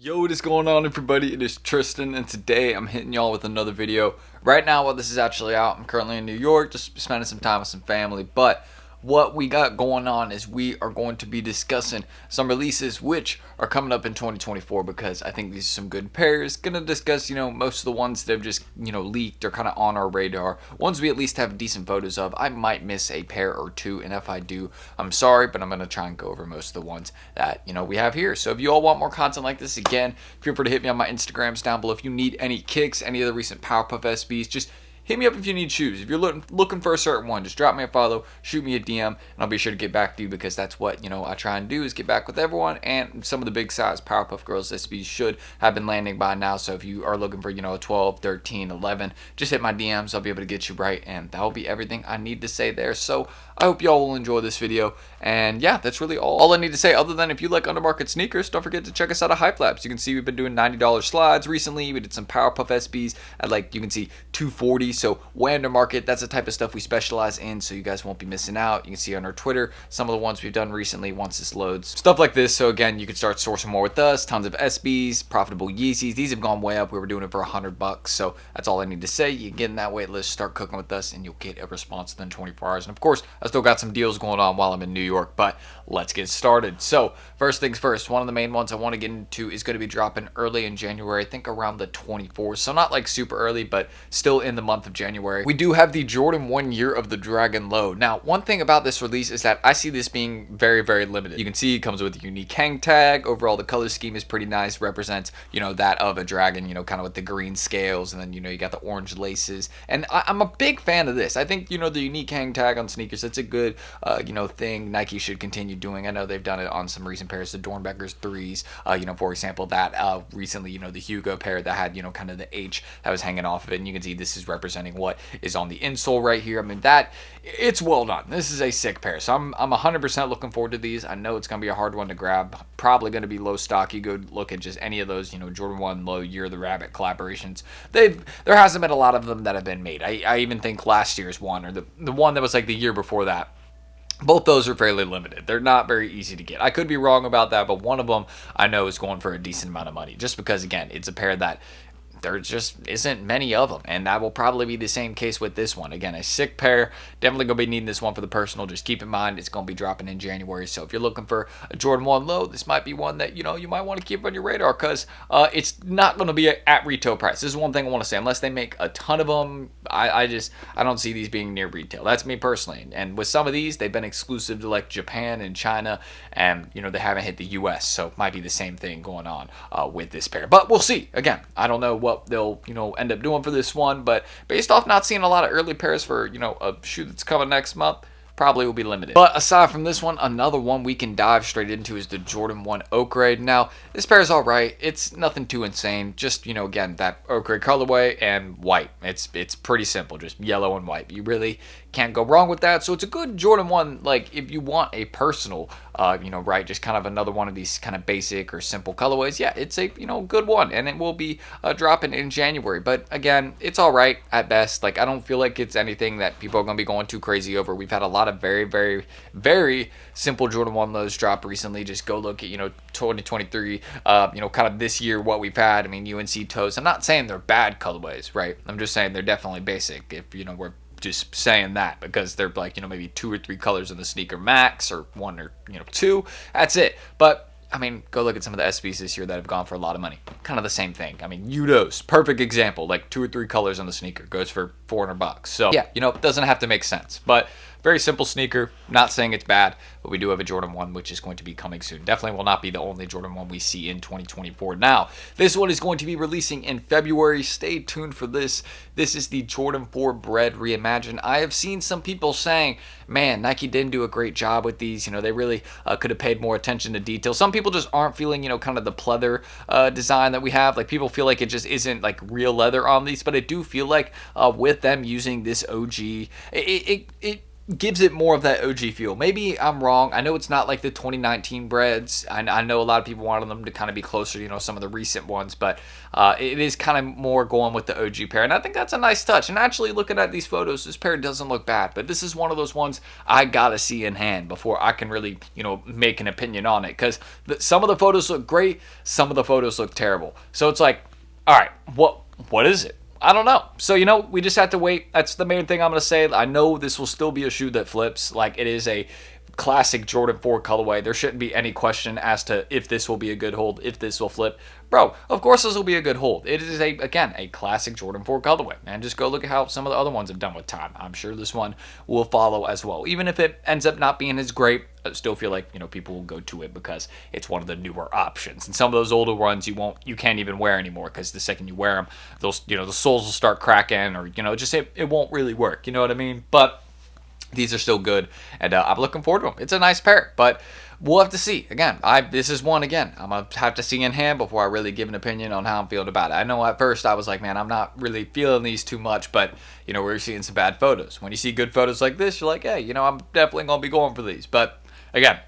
Yo, what is going on, everybody? It is Tristan, and today I'm hitting y'all with another video. Right now, while this is actually out, I'm currently in New York, just spending some time with some family, but what we got going on is we are going to be discussing some releases which are coming up in 2024 because I think these are some good pairs. Gonna discuss, most of the ones that have just, leaked or kind of on our radar. Ones we at least have decent photos of. I might miss a pair or two, and if I do, I'm sorry, but I'm gonna try and go over most of the ones that, we have here. So if you all want more content like this, again, feel free to hit me on my Instagrams down below. If you need any kicks, any of the recent Powerpuff SBs, just hit me up if you need shoes. If you're looking for a certain one, just drop me a follow, shoot me a DM, and I'll be sure to get back to you because that's what, I try and do is get back with everyone. And some of the big size Powerpuff Girls SBs should have been landing by now. So if you are looking for, a 12, 13, 11, just hit my DMs. I'll be able to get you right. And that will be everything I need to say there. So I hope y'all will enjoy this video. And yeah, that's really all I need to say, other than if you like undermarket sneakers, don't forget to check us out at HYPELABS. You can see we've been doing $90 slides recently. We did some Powerpuff SBs at you can see $240. So way undermarket, that's the type of stuff we specialize in, so you guys won't be missing out. You can see on our Twitter some of the ones we've done recently once this loads. Stuff like this. So again, you can start sourcing more with us. Tons of SBs, profitable Yeezys. These have gone way up. We were doing it for $100. So that's all I need to say. You get in that wait list, start cooking with us, and you'll get a response within 24 hours. And of course, I still got some deals going on while I'm in New York, but let's get started. So first things first, one of the main ones I want to get into is going to be dropping early in January, I think around the 24th. So not super early, but still in the month of January. We do have the Jordan 1 Year of the Dragon Low. Now, one thing about this release is that I see this being very, very limited. You can see it comes with a unique hang tag. Overall, the color scheme is pretty nice. Represents, that of a dragon, kind of with the green scales. And then, you got the orange laces. And I'm a big fan of this. I think, the unique hang tag on sneakers, it's a good, thing Nike should continue doing. I know they've done it on some recent pairs, the Dornbeckers 3s. For example, that recently, the Hugo pair that had, kind of the H that was hanging off of it. And you can see this is representing what is on the insole right here. I mean, it's well done. This is a sick pair. So I'm 100% looking forward to these. I know it's going to be a hard one to grab. Probably going to be low stock. You go look at just any of those, Jordan 1 Low Year of the Rabbit collaborations. There hasn't been a lot of them that have been made. I even think last year's one, or the one that was the year before that, both those are fairly limited. They're not very easy to get. I could be wrong about that, but one of them I know is going for a decent amount of money, just because, again, it's a pair that there just isn't many of them, and that will probably be the same case with this one. Again, a sick pair. Definitely going to be needing this one for the personal. Just keep in mind it's going to be dropping in January, so if you're looking for a Jordan 1 Low, this might be one that you might want to keep on your radar, because it's not going to be at retail price. This is one thing I want to say. Unless they make a ton of them, I don't see these being near retail. That's me personally. And with some of these, they've been exclusive to Japan and China, and they haven't hit the US, so it might be the same thing going on with this pair. But we'll see. Again, I don't know what they'll end up doing for this one, but based off not seeing a lot of early pairs for a shoe that's coming next month, probably will be limited. But aside from this one, another one we can dive straight into is the Jordan 1 Oak Grade. Now, this pair is alright. It's nothing too insane. Just, again, that Oak Grade colorway and white. It's pretty simple, just yellow and white. You really can't go wrong with that. So it's a good Jordan 1, if you want a personal, right, just kind of another one of these kind of basic or simple colorways. Yeah, it's a, good one, and it will be dropping in January. But again, it's alright at best. I don't feel like it's anything that people are going to be going too crazy over. We've had a lot of very, very, very simple Jordan 1 Lows drop recently. Just go look at, 2023, kind of this year, what we've had. I mean, UNC toes. I'm not saying they're bad colorways, right? I'm just saying they're definitely basic. If, we're just saying that because they're maybe 2 or 3 colors in the sneaker max, or 1 or 2. That's it. But I mean, go look at some of the SBs this year that have gone for a lot of money. Kind of the same thing. I mean, Udos, perfect example. 2 or 3 colors on the sneaker goes for $400. So yeah, it doesn't have to make sense. But very simple sneaker. Not saying it's bad, but we do have a Jordan 1, which is going to be coming soon. Definitely will not be the only Jordan 1 we see in 2024. Now, this one is going to be releasing in February. Stay tuned for this. This is the Jordan 4 Bred Reimagined. I have seen some people saying, man, Nike didn't do a great job with these. They really could have paid more attention to detail. Some people just aren't feeling, kind of the pleather design that we have. People feel like it just isn't real leather on these, but I do feel like with them using this OG, it gives it more of that OG feel. Maybe I'm wrong. I know it's not like the 2019 breads. I know a lot of people wanted them to kind of be closer to, some of the recent ones, but it is kind of more going with the OG pair, and I think that's a nice touch. And actually, looking at these photos, this pair doesn't look bad, but this is one of those ones I gotta see in hand before I can really, make an opinion on it, because some of the photos look great, some of the photos look terrible. So it's like, all right, what is it? I don't know. So, we just have to wait. That's the main thing I'm going to say. I know this will still be a shoe that flips. Like, it is a classic Jordan 4 colorway. There shouldn't be any question as to if this will be a good hold, if this will flip. Bro, of course this will be a good hold. It is, again, a classic Jordan 4 colorway. And just go look at how some of the other ones have done with time. I'm sure this one will follow as well. Even if it ends up not being as great, I still feel like, people will go to it because it's one of the newer options. And some of those older ones you can't even wear anymore, because the second you wear them, those, the soles will start cracking, or, just it won't really work. You know what I mean? But these are still good, and I'm looking forward to them. It's a nice pair, but we'll have to see. Again, this is one, again, I'm going to have to see in hand before I really give an opinion on how I'm feeling about it. I know at first I was like, man, I'm not really feeling these too much, but, we're seeing some bad photos. When you see good photos like this, you're like, hey, I'm definitely going to be going for these. But, again,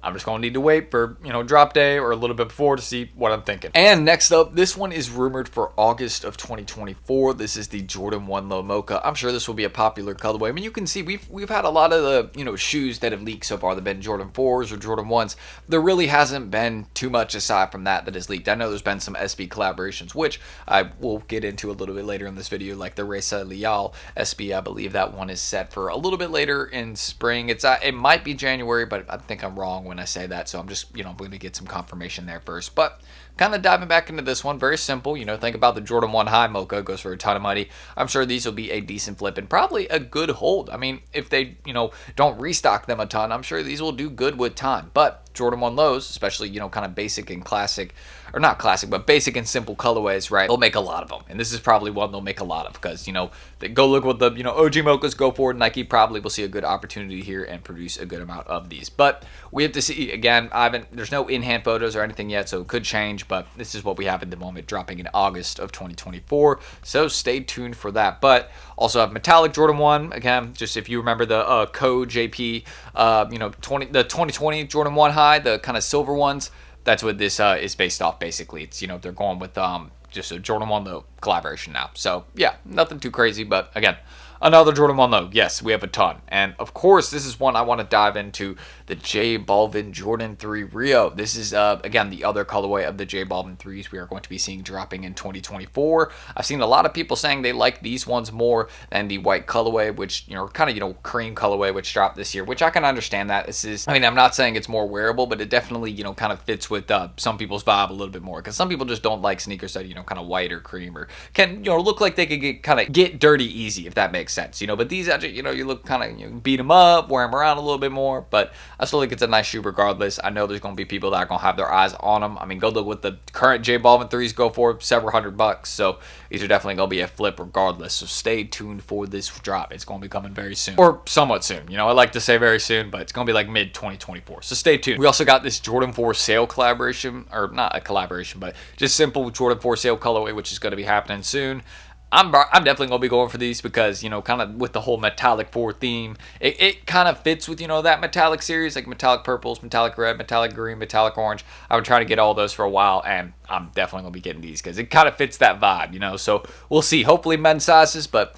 I'm just going to need to wait for, drop day or a little bit before to see what I'm thinking. And next up, this one is rumored for August of 2024. This is the Jordan 1 L Moka. I'm sure this will be a popular colorway. I mean, you can see we've had a lot of the, shoes that have leaked so far. They've been Jordan 4s or Jordan 1s. There really hasn't been too much aside from that has leaked. I know there's been some SB collaborations, which I will get into a little bit later in this video, like the Reimagined SB. I believe that one is set for a little bit later in spring. It might be January, but I think I'm wrong when I say that, so I'm just, I'm going to get some confirmation there first. But kind of diving back into this one, very simple. Think about the Jordan 1 High Mocha, goes for a ton of money. I'm sure these will be a decent flip and probably a good hold. I mean, if they, don't restock them a ton, I'm sure these will do good with time. But Jordan 1 lows, especially, kind of basic and classic, or not classic, but basic and simple colorways, right? They'll make a lot of them. And this is probably one they'll make a lot of, because, they go look what the, OG Mochas go for. Nike probably will see a good opportunity here and produce a good amount of these. But we have to see, again, there's no in-hand photos or anything yet, so it could change, but this is what we have at the moment, dropping in August of 2024. So stay tuned for that. But also have metallic Jordan 1, again, just if you remember the code JP, the 2020 Jordan 1 High, the kind of silver ones, that's what this is based off, basically. It's, they're going with just a Jordan 1 Low collaboration now. So, yeah, nothing too crazy, but again, another Jordan 1 Low. Yes, we have a ton. And, of course, this is one I want to dive into, the J Balvin Jordan 3 Rio. This is, again, the other colorway of the J Balvin 3s we are going to be seeing dropping in 2024. I've seen a lot of people saying they like these ones more than the white colorway, which, kind of, cream colorway, which dropped this year, which I can understand that. This is, I'm not saying it's more wearable, but it definitely, kind of fits with some people's vibe a little bit more, because some people just don't like sneakers that, kind of white or cream, or can, look like they could get dirty easy, if that makes sense, but these actually, you look kind of, beat them up, wear them around a little bit more, but I still think it's a nice shoe regardless. I know there's going to be people that are going to have their eyes on them. I mean, go look what the current J Balvin 3s go for, several $100, so these are definitely going to be a flip regardless, so stay tuned for this drop. It's going to be coming very soon, or somewhat soon. I like to say very soon, but it's going to be like mid-2024, so stay tuned. We also got this Jordan 4 sale collaboration, or not a collaboration, but just simple Jordan 4 sale colorway, which is going to be happening soon. I'm definitely going to be going for these because, kind of with the whole metallic 4 theme, it kind of fits with, that metallic series, like metallic purples, metallic red, metallic green, metallic orange. I've been trying to get all those for a while, and I'm definitely going to be getting these because it kind of fits that vibe, so we'll see. Hopefully men's sizes, but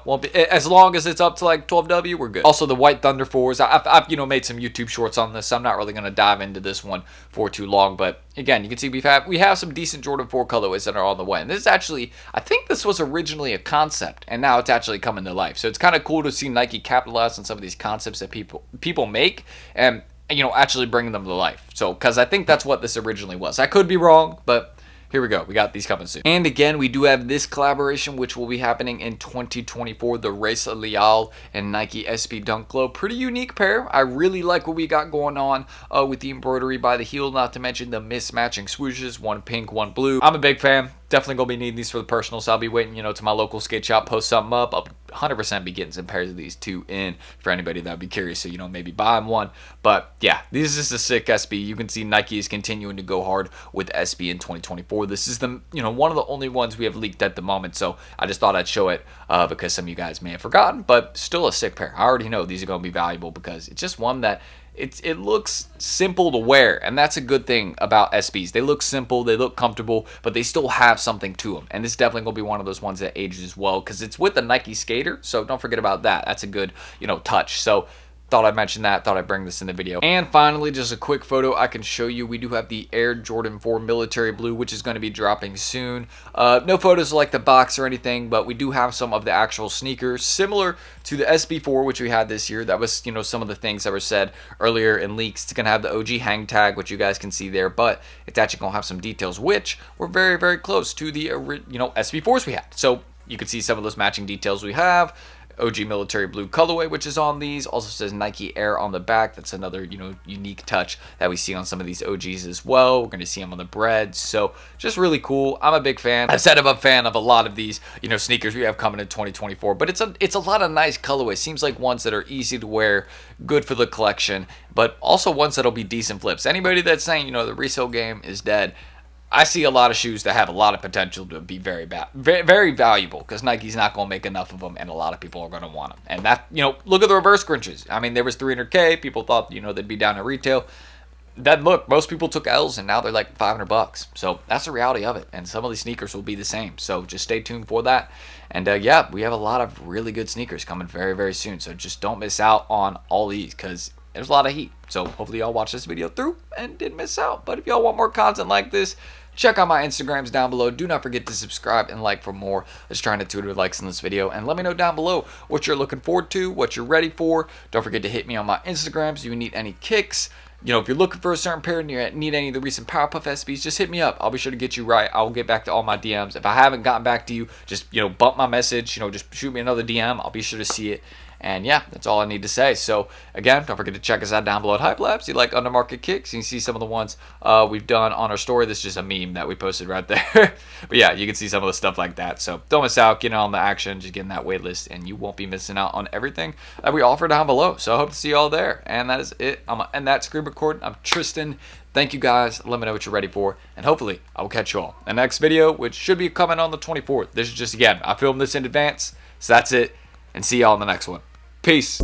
won't be, as long as it's up to like 12W, we're good. Also, the White Thunder 4s, I've made some YouTube shorts on this, so I'm not really going to dive into this one for too long, but again, you can see we have some decent Jordan 4 colorways that are on the way, and this is actually, I think this was originally a concept, and now it's actually coming to life, so it's kind of cool to see Nike capitalize on some of these concepts that people make, and, actually bring them to life, so, because I think that's what this originally was. I could be wrong, but here we go. We got these coming soon. And again, we do have this collaboration, which will be happening in 2024. The Reimagined and Nike SB Dunk Low. Pretty unique pair. I really like what we got going on with the embroidery by the heel, not to mention the mismatching swooshes. One pink, one blue. I'm a big fan. Definitely going to be needing these for the personal, so I'll be waiting, to my local skate shop, post something up. I'll 100% be getting some pairs of these two in for anybody that would be curious. So, maybe buying one. But yeah, this is just a sick SB. You can see Nike is continuing to go hard with SB in 2024. This is the, one of the only ones we have leaked at the moment. So I just thought I'd show it because some of you guys may have forgotten, but still a sick pair. I already know these are going to be valuable because it's just one that it looks simple to wear, and that's a good thing about SBs. They look simple, they look comfortable, but they still have something to them. And this is definitely going to be one of those ones that ages well because it's with the Nike Skater, so don't forget about that. That's a good, touch. So thought I'd mention that, thought I'd bring this in the video. And finally, just a quick photo I can show you. We do have the Air Jordan 4 Military Blue, which is going to be dropping soon. No photos like the box or anything, but we do have some of the actual sneakers, similar to the SB4, which we had this year. That was, some of the things that were said earlier in leaks. It's going to have the OG hang tag, which you guys can see there, but it's actually going to have some details, which were very, very close to the, SB4s we had. So you can see some of those matching details we have. OG military blue colorway, which is on these. Also says Nike Air on the back. That's another, unique touch that we see on some of these OGs as well. We're going to see them on the breads. So just really cool. I'm a big fan. I said I'm a fan of a lot of these, sneakers we have coming in 2024. But it's a lot of nice colorways. Seems like ones that are easy to wear, good for the collection, but also ones that'll be decent flips. Anybody that's saying, the resale game is dead, I see a lot of shoes that have a lot of potential to be very valuable because Nike's not going to make enough of them, and a lot of people are going to want them. And that, look at the reverse Grinches. I mean, there was 300K. People thought, they'd be down at retail. That look, most people took L's, and now they're like $500. So that's the reality of it. And some of these sneakers will be the same. So just stay tuned for that. And yeah, we have a lot of really good sneakers coming very, very soon. So just don't miss out on all these because there's a lot of heat. So hopefully y'all watch this video through and didn't miss out. But if y'all want more content like this, check out my Instagrams down below. Do not forget to subscribe and like for more. Let's try to 200 likes in this video. And let me know down below what you're looking forward to, what you're ready for. Don't forget to hit me on my Instagrams if you need any kicks. If you're looking for a certain pair and you need any of the recent Powerpuff SBs, just hit me up. I'll be sure to get you right. I'll get back to all my DMs. If I haven't gotten back to you, just, bump my message. Just shoot me another DM. I'll be sure to see it. And yeah, that's all I need to say. So again, don't forget to check us out down below at HYPELABS. You like undermarket kicks, you can see some of the ones we've done on our story. This is just a meme that we posted right there. But yeah, you can see some of the stuff like that. So don't miss out, get on the action, just get in that wait list, and you won't be missing out on everything that we offer down below. So I hope to see you all there. And that is it. I'm going to end that screen recording. I'm Tristan. Thank you guys. Let me know what you're ready for. And hopefully I will catch you all in the next video, which should be coming on the 24th. This is just, again, I filmed this in advance. So that's it. And see y'all in the next one. Peace.